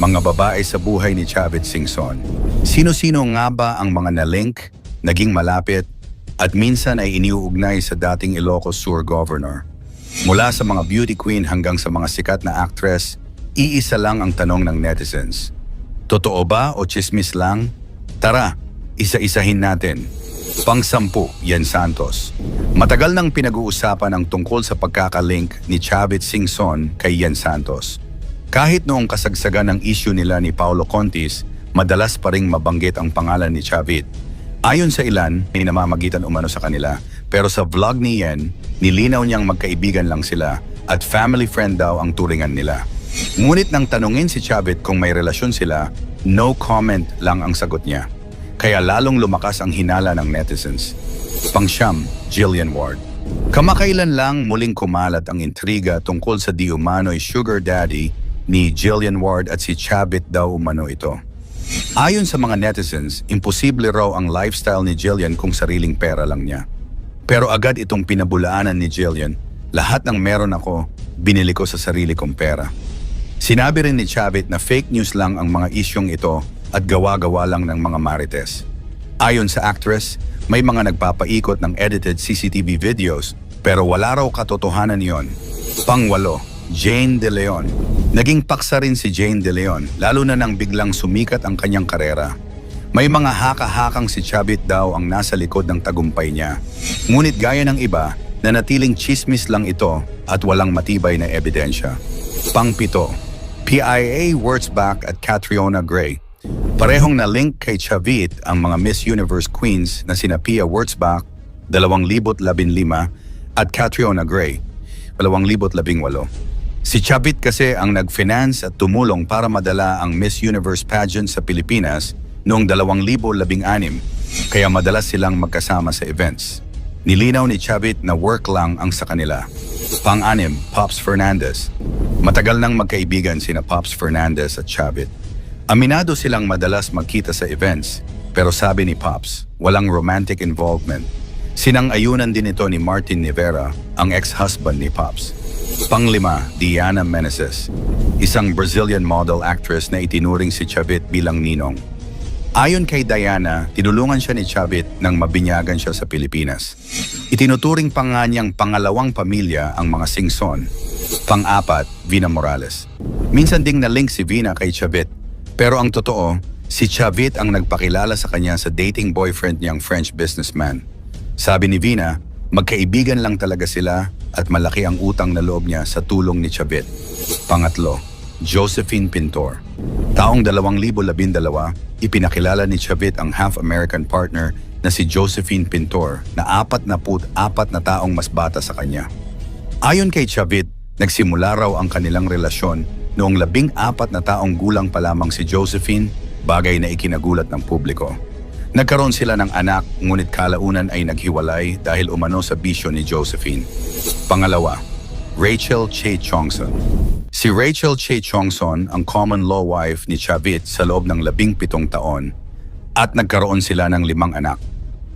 Mga babae sa buhay ni Chavit Singson. Sino-sino nga ba ang mga na-link, naging malapit, at minsan ay iniuugnay sa dating Ilocos Sur Governor? Mula sa mga beauty queen hanggang sa mga sikat na actress, iisa lang ang tanong ng netizens. Totoo ba o chismis lang? Tara, isa-isahin natin. Pang-10, Yen Santos. Matagal nang pinag-uusapan ang tungkol sa pagkakalink ni Chavit Singson kay Yen Santos. Kahit noong kasagsagan ng issue nila ni Paulo Contis, madalas pa ring mabanggit ang pangalan ni Chavit. Ayon sa ilan, may namamagitan umano sa kanila, pero sa vlog ni Yen, nilinaw niyang magkaibigan lang sila at family friend daw ang turingan nila. Ngunit nang tanungin si Chavit kung may relasyon sila, no comment lang ang sagot niya. Kaya lalong lumakas ang hinala ng netizens. Pang-9, Jillian Ward. Kamakailan lang muling kumalat ang intriga tungkol sa di umano'y sugar daddy ni Jillian Ward at si Chavit daw umano ito. Ayon sa mga netizens, imposible raw ang lifestyle ni Jillian kung sariling pera lang niya. Pero agad itong pinabulaanan ni Jillian, lahat ng meron ako, binili ko sa sarili kong pera. Sinabi rin ni Chavit na fake news lang ang mga isyong ito at gawa-gawa lang ng mga marites. Ayon sa actress, may mga nagpapaikot ng edited CCTV videos pero wala raw katotohanan yon. Pang-8, Jane De Leon. Naging paksa rin si Jane De Leon lalo na nang biglang sumikat ang kanyang karera. May mga haka-hakang si Chavit daw ang nasa likod ng tagumpay niya. Ngunit gaya ng iba, nanatiling chismis lang ito at walang matibay na ebidensya. Pang-7, PIA Wurtzbach at Catriona Gray. Parehong na-link kay Chavit ang mga Miss Universe Queens na sina Pia Wurtzbach, 2015, at Catriona Gray, 2018. Si Chavit kasi ang nag-finance at tumulong para madala ang Miss Universe pageant sa Pilipinas noong 2016, kaya madalas silang magkasama sa events. Nilinaw ni Chavit na work lang ang sa kanila. Pang-6, Pops Fernandez. Matagal nang magkaibigan sina Pops Fernandez at Chavit. Aminado silang madalas magkita sa events, pero sabi ni Pops, walang romantic involvement. Sinang-ayunan din ito ni Martin Rivera, ang ex-husband ni Pops. Pang-5, Diana Meneses. Isang Brazilian model actress na itinuring si Chavit bilang ninong. Ayon kay Diana, tinulungan siya ni Chavit nang mabinyagan siya sa Pilipinas. Itinuturing pa nga niyang pangalawang pamilya ang mga Singson. Pang-4, Vina Morales. Minsan ding na-link si Vina kay Chavit. Pero ang totoo, si Chavit ang nagpakilala sa kanya sa dating boyfriend niyang French businessman. Sabi ni Vina, magkaibigan lang talaga sila at malaki ang utang na loob niya sa tulong ni Chavit. Pang-3, Josephine Pintor. Taong 2012, ipinakilala ni Chavit ang half-American partner na si Josephine Pintor na 44 na taong mas bata sa kanya. Ayon kay Chavit, nagsimula raw ang kanilang relasyon noong 14 na taong gulang pa lamang si Josephine, bagay na ikinagulat ng publiko. Nagkaroon sila ng anak, ngunit kalaunan ay naghiwalay dahil umano sa bisyo ni Josephine. Pangalawa, Rachel Che Chongson. Si Rachel Che Chongson ang common law wife ni Chavit sa loob ng 17 taon at nagkaroon sila ng 5 anak.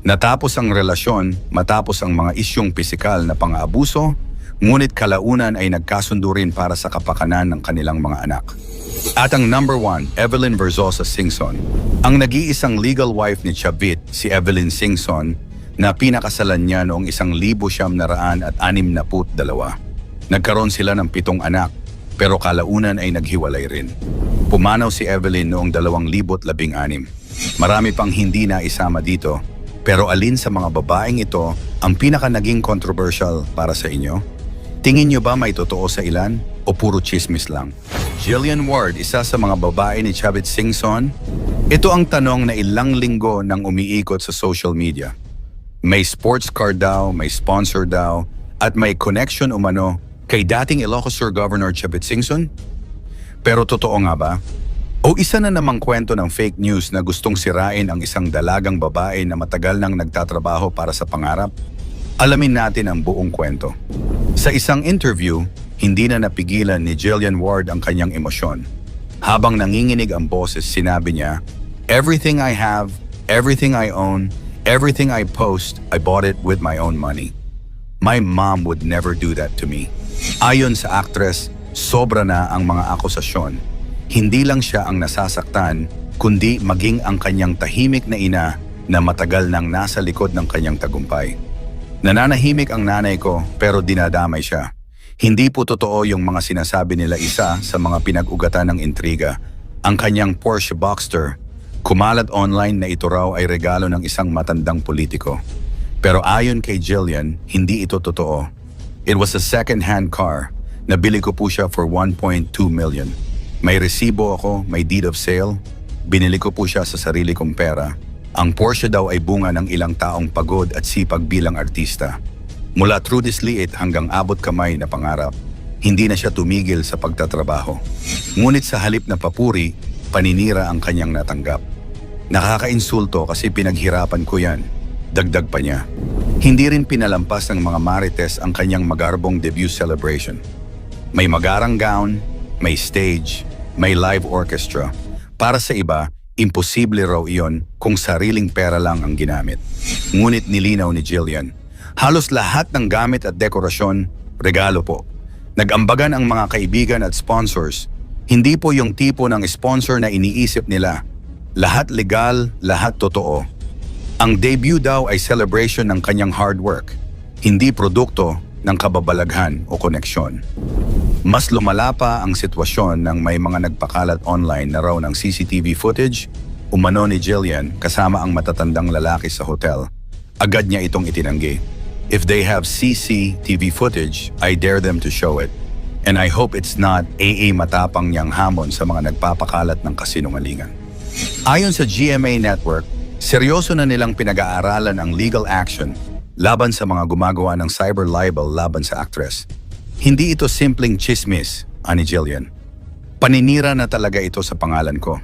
Natapos ang relasyon matapos ang mga isyong pisikal na pang-aabuso, ngunit kalaunan ay nagkasundo rin para sa kapakanan ng kanilang mga anak. At ang number 1, Evelyn Verzosa Singson. Ang nag-iisang legal wife ni Chavit, si Evelyn Singson, na pinakasalan niya noong 1962. Nagkaroon sila ng 7 anak, pero kalaunan ay naghiwalay rin. Pumanaw si Evelyn noong 2016. Marami pang hindi na isama dito, pero alin sa mga babaeng ito ang pinaka naging controversial para sa inyo? Tingin nyo ba may totoo sa ilan o puro chismis lang? Jillian Ward, isa sa mga babae ni Chavit Singson? Ito ang tanong na ilang linggo nang umiikot sa social media. May sports car daw, may sponsor daw, at may connection umano kay dating Ilocos Sur Governor Chavit Singson? Pero totoo nga ba? O isa na namang kwento ng fake news na gustong sirain ang isang dalagang babae na matagal nang nagtatrabaho para sa pangarap? Alamin natin ang buong kwento. Sa isang interview, hindi na napigilan ni Jillian Ward ang kanyang emosyon. Habang nanginginig ang boses, sinabi niya, "Everything I have, everything I own, everything I post, I bought it with my own money. My mom would never do that to me." Ayon sa actress, sobra na ang mga akusasyon. Hindi lang siya ang nasasaktan, kundi maging ang kanyang tahimik na ina na matagal nang nasa likod ng kanyang tagumpay. Nananahimik ang nanay ko pero dinadamay siya. Hindi po totoo yung mga sinasabi nila isa sa mga pinag-ugatan ng intriga. Ang kanyang Porsche Boxster, kumalat online na ito raw ay regalo ng isang matandang politiko. Pero ayon kay Jillian, hindi ito totoo. It was a second-hand car. Nabili ko po siya for 1.2 million. May resibo ako, may deed of sale. Binili ko po siya sa sarili kong pera. Ang Porsche daw ay bunga ng ilang taong pagod at sipag bilang artista. Mula through this liit hanggang abot kamay na pangarap, hindi na siya tumigil sa pagtatrabaho. Ngunit sa halip na papuri, paninira ang kanyang natanggap. Nakakainsulto kasi pinaghirapan ko yan. Dagdag pa niya. Hindi rin pinalampas ng mga marites ang kanyang magarbong debut celebration. May magarang gown, may stage, may live orchestra. Para sa iba, imposible raw iyon kung sariling pera lang ang ginamit. Ngunit nilinaw ni Jillian, halos lahat ng gamit at dekorasyon, regalo po. Nag-ambagan ang mga kaibigan at sponsors. Hindi po yung tipo ng sponsor na iniisip nila. Lahat legal, lahat totoo. Ang debut daw ay celebration ng kanyang hard work, hindi produkto ng kababalaghan o koneksyon. Mas lumala pa ang sitwasyon nang may mga nagpakalat online na raw ng CCTV footage, umano ni Jillian kasama ang matatandang lalaki sa hotel. Agad niya itong itinanggi. If they have CCTV footage, I dare them to show it. And I hope it's not AA matapang niyang hamon sa mga nagpapakalat ng kasinungalingan. Ayon sa GMA Network, seryoso na nilang pinag-aaralan ang legal action laban sa mga gumagawa ng cyber libel laban sa actress. Hindi ito simpleng chismis, ani Jillian. Paninira na talaga ito sa pangalan ko.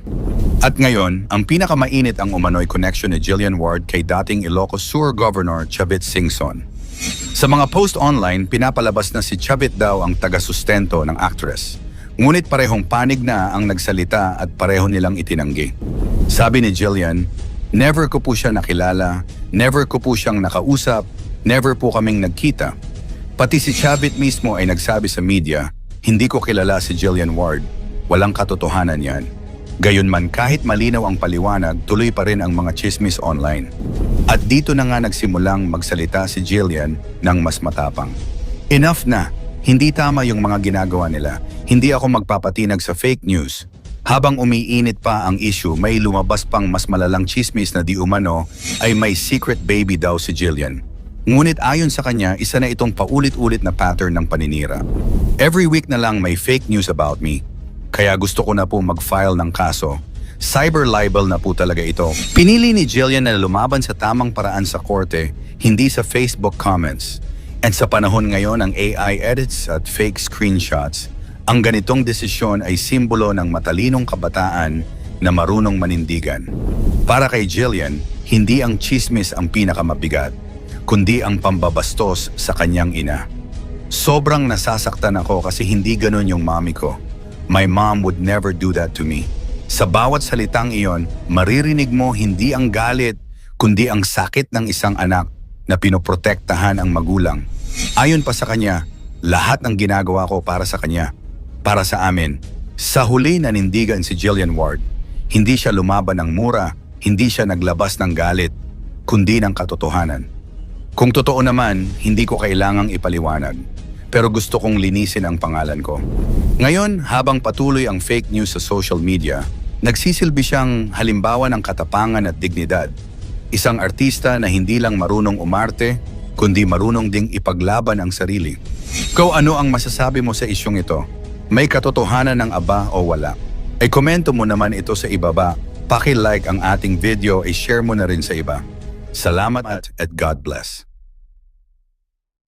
At ngayon, ang pinakamainit ang umano'y connection ni Jillian Ward kay dating Ilocos Sur Governor Chavit Singson. Sa mga post online, pinapalabas na si Chavit daw ang taga-sustento ng actress. Ngunit parehong panig na ang nagsalita at pareho nilang itinanggi. Sabi ni Jillian, never ko po siya nakilala, never ko po siyang nakausap, never po kaming nagkita. Pati si Chavit mismo ay nagsabi sa media, hindi ko kilala si Jillian Ward. Walang katotohanan yan. Gayunman kahit malinaw ang paliwanag, tuloy pa rin ang mga chismis online. At dito na nga nagsimulang magsalita si Jillian ng mas matapang. Enough na! Hindi tama yung mga ginagawa nila. Hindi ako magpapatinag sa fake news. Habang umiinit pa ang issue, may lumabas pang mas malalang chismis na di umano ay may secret baby daw si Jillian. Ngunit ayon sa kanya, isa na itong paulit-ulit na pattern ng paninira. Every week na lang may fake news about me. Kaya gusto ko na po mag-file ng kaso. Cyber libel na po talaga ito. Pinili ni Jillian na lumaban sa tamang paraan sa korte, hindi sa Facebook comments. And sa panahon ngayon ng AI edits at fake screenshots, ang ganitong desisyon ay simbolo ng matalinong kabataan na marunong manindigan. Para kay Jillian, hindi ang chismis ang pinakamabigat, kundi ang pambabastos sa kanyang ina. Sobrang nasasaktan ako kasi hindi ganun yung mami ko. My mom would never do that to me. Sa bawat salitang iyon, maririnig mo hindi ang galit, kundi ang sakit ng isang anak na pinoprotektahan ang magulang. Ayon pa sa kanya, lahat ng ginagawa ko para sa kanya, para sa amin. Sa huli nanindigan si Jillian Ward. Hindi siya lumaban ng mura, hindi siya naglabas ng galit, kundi ng katotohanan. Kung totoo naman, hindi ko kailangang ipaliwanag. Pero gusto kong linisin ang pangalan ko. Ngayon, habang patuloy ang fake news sa social media, nagsisilbi siyang halimbawa ng katapangan at dignidad. Isang artista na hindi lang marunong umarte, kundi marunong ding ipaglaban ang sarili. Kung ano ang masasabi mo sa isyong ito? May katotohanan ng aba o wala? Ay komento mo naman ito sa ibaba. Paki-like ang ating video, i-share mo na rin sa iba. Salamat at God bless.